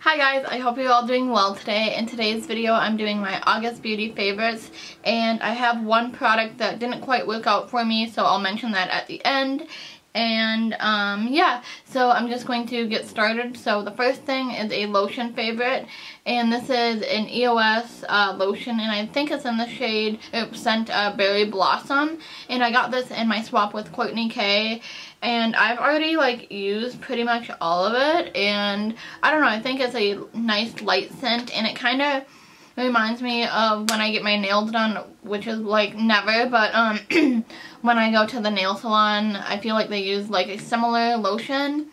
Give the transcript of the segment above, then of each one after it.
Hi guys, I hope you're all doing well today. In today's video I'm doing my August beauty favorites, and I have one product that didn't quite work out for me, so I'll mention that at the end. And yeah, so I'm just going to get started. So the first thing is a lotion favorite, and this is an EOS lotion, and I think it's in the shade scent Berry Blossom, and I got this in my swap with Courtney K, and I've already used pretty much all of it, and I don't know, I think it's a nice light scent, and it kind of reminds me of when I get my nails done, which is never, but when I go to the nail salon, I feel like they use a similar lotion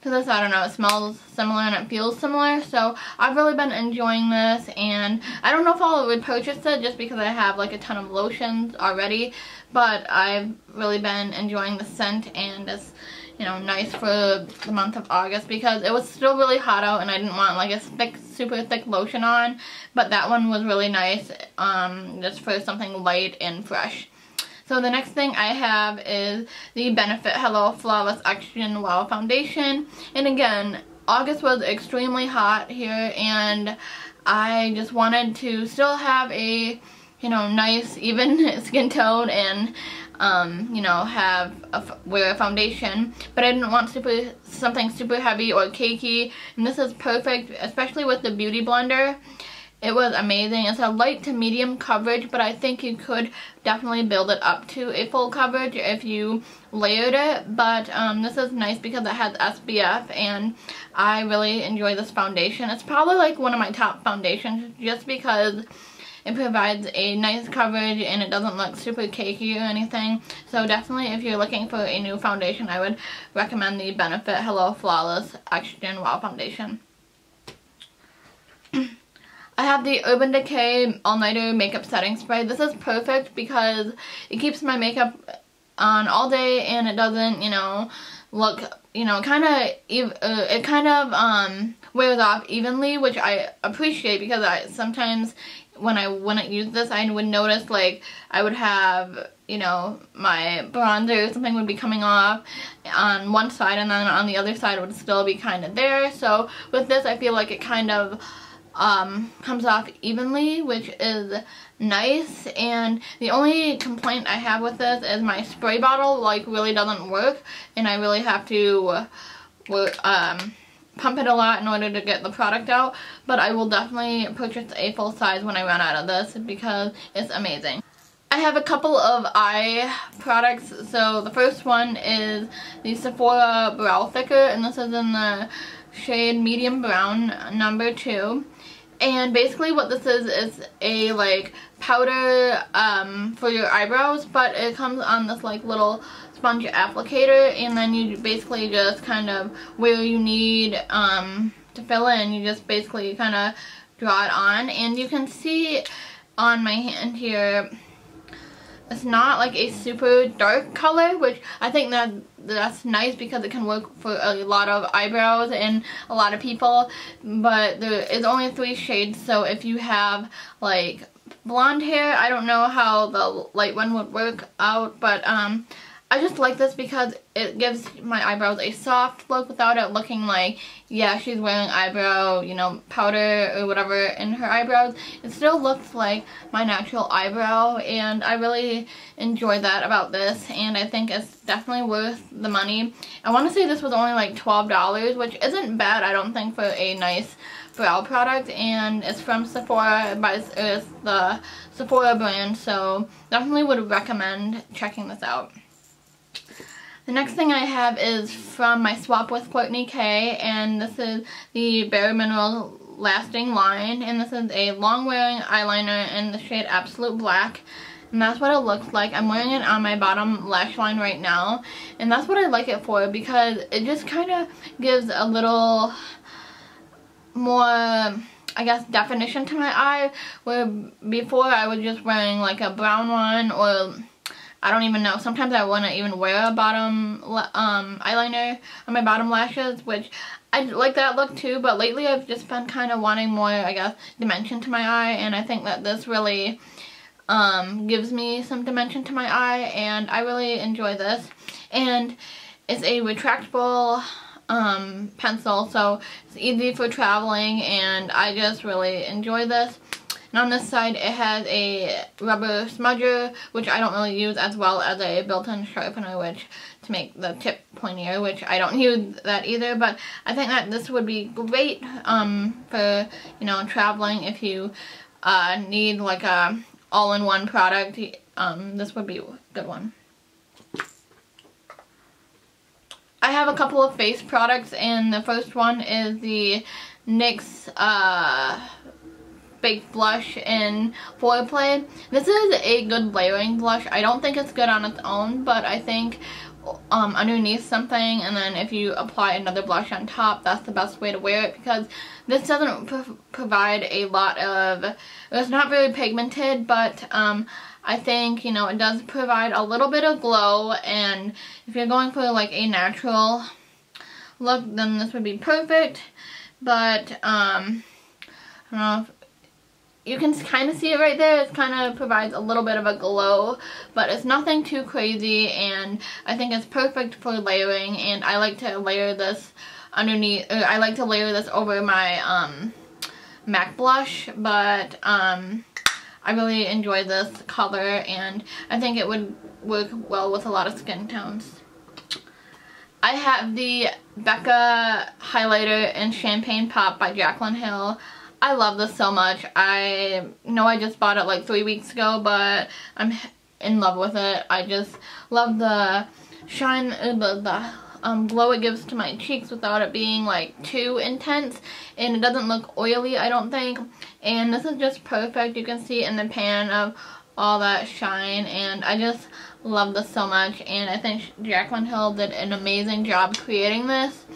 to this. I don't know, it smells similar and it feels similar, so I've really been enjoying this, and I don't know if I would purchase it just because I have a ton of lotions already, but I've really been enjoying the scent, and it's nice for the month of August because it was still really hot out and I didn't want a super thick lotion on, but that one was really nice just for something light and fresh. So the next thing I have is the Benefit Hello Flawless Oxygen Wow Foundation, and again, August was extremely hot here, and I just wanted to still have a nice even skin tone and wear a foundation, but I didn't want something super heavy or cakey, and this is perfect, especially with the Beauty Blender. It was amazing. It's a light to medium coverage, but I think you could definitely build it up to a full coverage if you layered it, but this is nice because it has SPF, and I really enjoy this foundation. It's probably one of my top foundations just because it provides a nice coverage and it doesn't look super cakey or anything. So definitely if you're looking for a new foundation, I would recommend the Benefit Hello Flawless Oxygen Wow Foundation. I have the Urban Decay All Nighter Makeup Setting Spray. This is perfect because it keeps my makeup on all day and it doesn't, look, it kind of wears off evenly, which I appreciate because sometimes when I wouldn't use this, I would notice I would have, my bronzer or something would be coming off on one side, and then on the other side it would still be kind of there. So with this, I feel like it kind of comes off evenly, which is nice. And the only complaint I have with this is my spray bottle really doesn't work, and I really have to pump it a lot in order to get the product out, but I will definitely purchase a full size when I run out of this because it's amazing. I have a couple of eye products. So the first one is the Sephora Brow Thicker, and this is in the shade Medium Brown No. 2. And basically what this is a powder for your eyebrows, but it comes on this little sponge applicator, and then you basically just kind of where you need to fill in, you just basically kind of draw it on, and you can see on my hand here it's not a super dark color, which I think that's nice because it can work for a lot of eyebrows and a lot of people, but there is only 3 shades, so if you have blonde hair, I don't know how the light one would work out, but I just like this because it gives my eyebrows a soft look without it looking yeah, she's wearing eyebrow, powder or whatever in her eyebrows. It still looks like my natural eyebrow, and I really enjoy that about this, and I think it's definitely worth the money. I want to say this was only $12, which isn't bad, I don't think, for a nice brow product, and it's from Sephora, but it's the Sephora brand, so definitely would recommend checking this out. The next thing I have is from my swap with Courtney K, and this is the Bare Minerals Lasting Line, and this is a long-wearing eyeliner in the shade Absolute Black, and that's what it looks like. I'm wearing it on my bottom lash line right now, and that's what I like it for because it just kind of gives a little more, I guess, definition to my eye, where before I was just wearing a brown one, or I don't even know. Sometimes I wouldn't even wear a bottom eyeliner on my bottom lashes, which I like that look too, but lately I've just been kind of wanting more, I guess, dimension to my eye, and I think that this really gives me some dimension to my eye, and I really enjoy this. And it's a retractable pencil, so it's easy for traveling, and I just really enjoy this. And on this side, it has a rubber smudger, which I don't really use, as well as a built-in sharpener, which to make the tip pointier, which I don't use that either. But I think that this would be great for, you know, traveling. If you need like a all-in-one product, this would be a good one. I have a couple of face products, and the first one is the NYX Baked Blush in Foreplay. This is a good layering blush. I don't think it's good on its own, but I think underneath something, and then if you apply another blush on top, that's the best way to wear it, because this doesn't provide a lot of, it's not very pigmented, but I think, you know, it does provide a little bit of glow, and if you're going for like a natural look, then this would be perfect. But I don't know if you can kind of see it right there. It kind of provides a little bit of a glow, but it's nothing too crazy, and I think it's perfect for layering. And I like to layer this underneath, I like to layer this over my MAC blush, but I really enjoy this color, and I think it would work well with a lot of skin tones. I have the Becca highlighter in Champagne Pop by Jaclyn Hill. I love this so much. I know I just bought it like 3 weeks ago, but I'm in love with it. I just love the shine, the glow it gives to my cheeks without it being like too intense, and it doesn't look oily, I don't think. And this is just perfect. You can see in the pan of all that shine, and I just love this so much, and I think Jaclyn Hill did an amazing job creating this.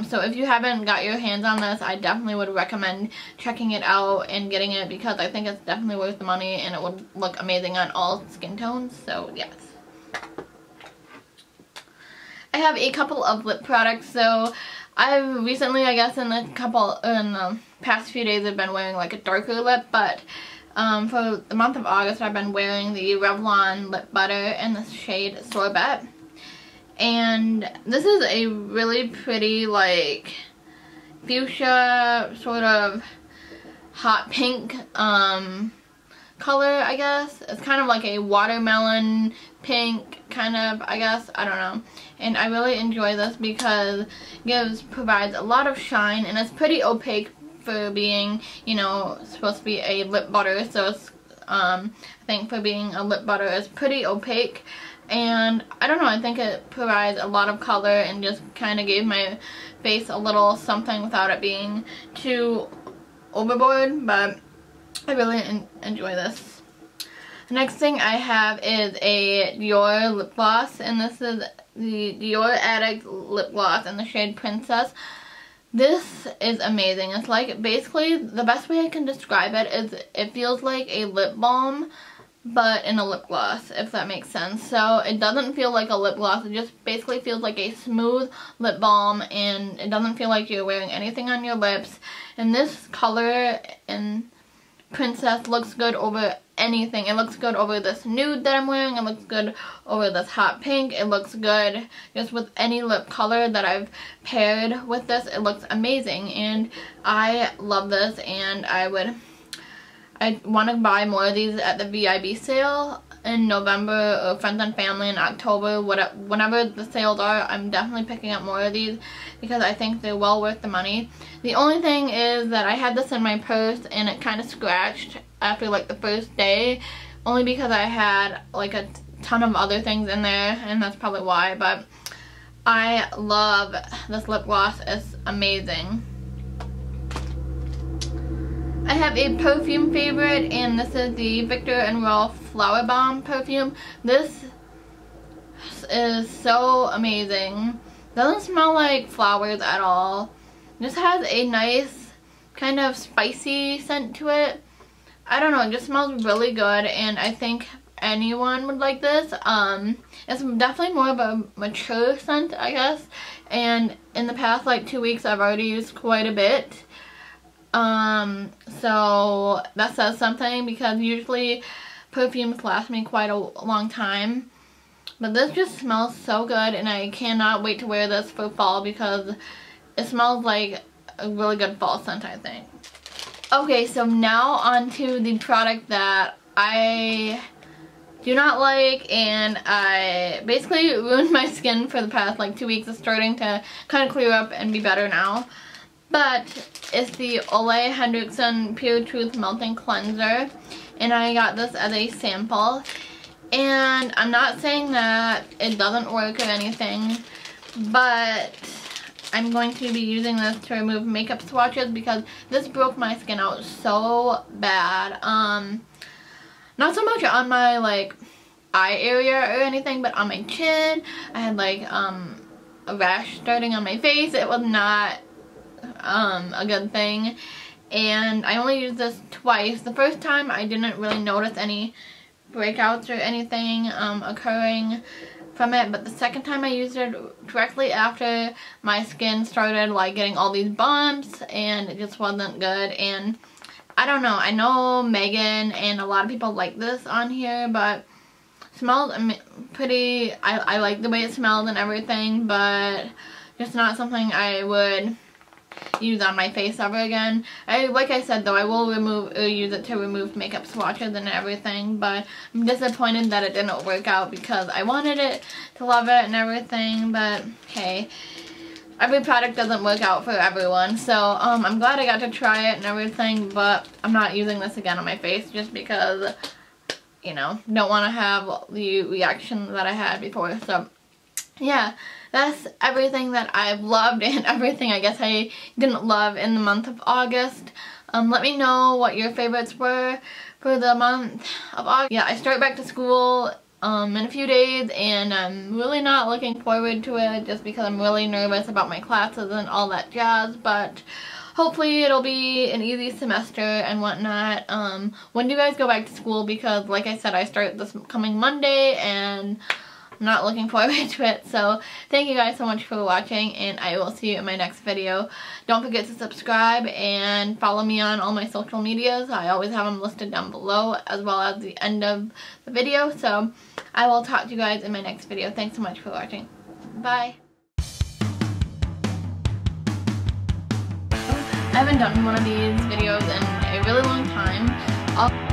So if you haven't got your hands on this, I definitely would recommend checking it out and getting it, because I think it's definitely worth the money, and it would look amazing on all skin tones. So yes. I have a couple of lip products. So I've recently, I guess in the past few days, I've been wearing like a darker lip, but for the month of August, I've been wearing the Revlon lip butter in the shade Sorbet. And this is a really pretty, like, fuchsia, sort of hot pink color, I guess. It's kind of like a watermelon pink, kind of, I guess. I don't know. And I really enjoy this because it provides a lot of shine, and it's pretty opaque for being, you know, supposed to be a lip butter. So it's, I think for being a lip butter, it's pretty opaque. And I don't know, I think it provides a lot of color and just kind of gave my face a little something without it being too overboard, but I really enjoy this. The next thing I have is a Dior lip gloss, and this is the Dior Addict lip gloss in the shade Princess. This is amazing. It's like, basically, the best way I can describe it is it feels like a lip balm, but in a lip gloss, if that makes sense. So it doesn't feel like a lip gloss, it just basically feels like a smooth lip balm, and it doesn't feel like you're wearing anything on your lips. And this color in Princess looks good over anything. It looks good over this nude that I'm wearing, it looks good over this hot pink, it looks good just with any lip color that I've paired with this. It looks amazing, and I love this, and I want to buy more of these at the VIB sale in November, or Friends and Family in October. Whenever the sales are, I'm definitely picking up more of these because I think they're well worth the money. The only thing is that I had this in my purse and it kind of scratched after like the first day, only because I had like a ton of other things in there, and that's probably why. But I love this lip gloss. It's amazing. I have a perfume favorite, and this is the Viktor & Rolf Flower Bomb perfume. This is so amazing. Doesn't smell like flowers at all. Just has a nice kind of spicy scent to it. I don't know, it just smells really good, and I think anyone would like this. It's definitely more of a mature scent, I guess, and in the past like 2 weeks I've already used quite a bit. So that says something, because usually perfumes last me quite a long time. But this just smells so good, and I cannot wait to wear this for fall because it smells like a really good fall scent, I think. Okay, so now on to the product that I do not like, and I basically ruined my skin for the past like 2 weeks. It's starting to kind of clear up and be better now. But it's the Ole Henriksen Pure Truth Melting Cleanser, and I got this as a sample. And I'm not saying that it doesn't work or anything, but I'm going to be using this to remove makeup swatches because this broke my skin out so bad. Not so much on my like eye area or anything, but on my chin. I had like a rash starting on my face. It was not a good thing, and I only used this twice. The first time I didn't really notice any breakouts or anything occurring from it, but the second time I used it directly after my skin started like getting all these bumps, and it just wasn't good. And I don't know, I know Megan and a lot of people like this on here, but it smells pretty, I like the way it smells and everything, but just not something I would use on my face ever again. Like I said though, I will use it to remove makeup swatches and everything, but I'm disappointed that it didn't work out because I wanted it to love it and everything. But hey, every product doesn't work out for everyone, so I'm glad I got to try it and everything, but I'm not using this again on my face just because, you know, don't want to have the reaction that I had before. So yeah, that's everything that I've loved and everything I guess I didn't love in the month of August. Let me know what your favorites were for the month of August. Yeah, I start back to school in a few days, and I'm really not looking forward to it just because I'm really nervous about my classes and all that jazz, but hopefully it'll be an easy semester and whatnot. When do you guys go back to school? Because like I said, I start this coming Monday, and I'm not looking forward to it. So thank you guys so much for watching, and I will see you in my next video. Don't forget to subscribe and follow me on all my social medias. I always have them listed down below as well as the end of the video. So I will talk to you guys in my next video. Thanks so much for watching. Bye. I haven't done one of these videos in a really long time.